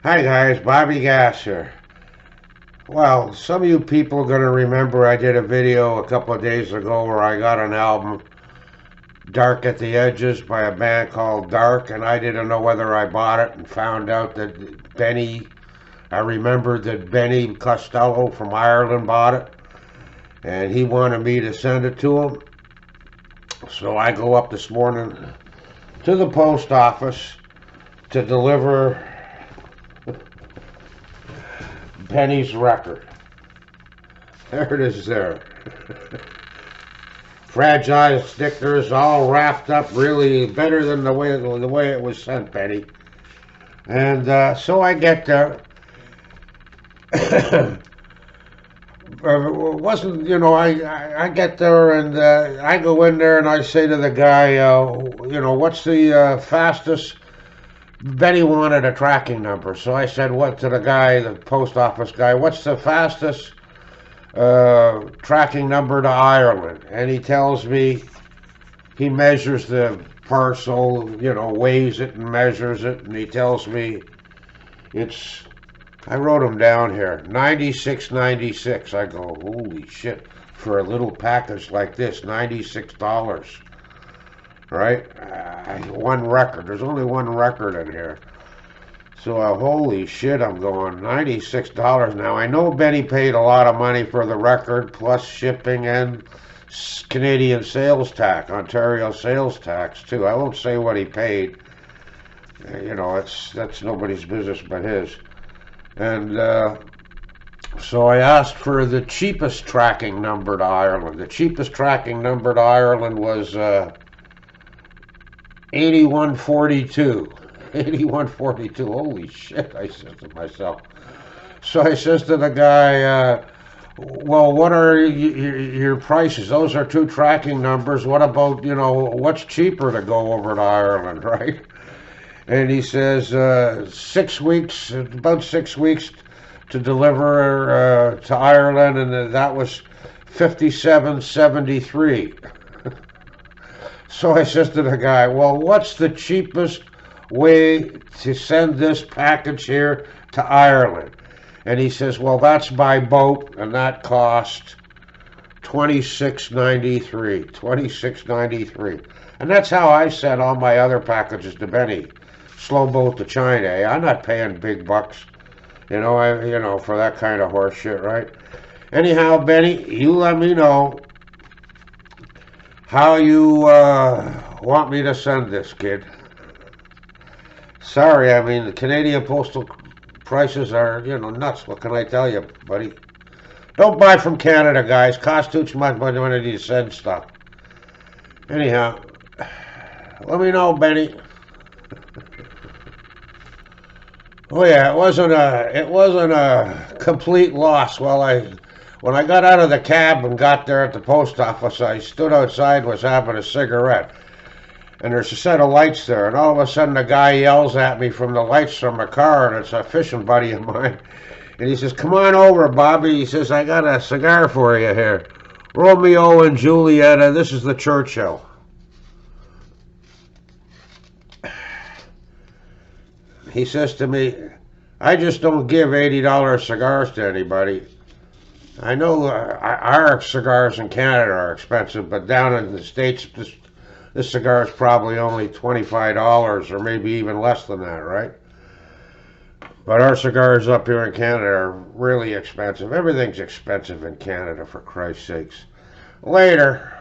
Hi guys, Bobby Gas here. Well, some of you people are going to remember I did a video a couple of days ago where I got an album, Dark at the Edges, by a band called Dark, and I didn't know whether I bought it and found out that I remembered that Benny Costello from Ireland bought it, and he wanted me to send it to him. So I go up this morning to the post office to deliver Benny's record. There it is there. Fragile stickers, all wrapped up, really better than the way it was sent, Benny. And so I get there. Wasn't I get there and I go in there and I say to the guy, what's the fastest? Benny wanted a tracking number, so I said, what to the guy, the post office guy, what's the fastest tracking number to Ireland? And he tells me, he measures the parcel, weighs it and measures it, and he tells me I wrote them down here, 96.96. I go, holy shit, for a little package like this, $96. Right? One record. There's only one record in here. So holy shit, I'm going $96 now. I know Benny paid a lot of money for the record, plus shipping and Canadian sales tax, Ontario sales tax too. I won't say what he paid. That's nobody's business but his. And so I asked for the cheapest tracking number to Ireland. The cheapest tracking number to Ireland was 8142. 8142. Holy shit, I said to myself. So I says to the guy, well, what are your prices? Those are two tracking numbers. What about, what's cheaper to go over to Ireland, right? And he says, 6 weeks, about 6 weeks to deliver to Ireland, and that was $57.73. So I says to the guy, well, what's the cheapest way to send this package here to Ireland? And he says, well, that's by boat, and that cost $26.93. $26.93. And that's how I sent all my other packages to Benny. Slow boat to China. I'm not paying big bucks, for that kind of horse shit, right? Anyhow, Benny, you let me know how you want me to send this, kid. Sorry, the Canadian postal prices are, nuts. What can I tell you, buddy? Don't buy from Canada, guys. Costs too much money when you send stuff. Anyhow, let me know, Benny. Oh yeah, it wasn't a complete loss. When I got out of the cab and got there at the post office, I stood outside, was having a cigarette, and there's a set of lights there, and all of a sudden a guy yells at me from the lights from a car, and it's a fishing buddy of mine, and he says, come on over, Bobby. He says, I got a cigar for you here. Romeo and Juliet, this is the Churchill. He says to me, I just don't give $80 cigars to anybody. I know our cigars in Canada are expensive, but down in the States, this cigar is probably only $25 or maybe even less than that, right? But our cigars up here in Canada are really expensive. Everything's expensive in Canada, for Christ's sakes. Later.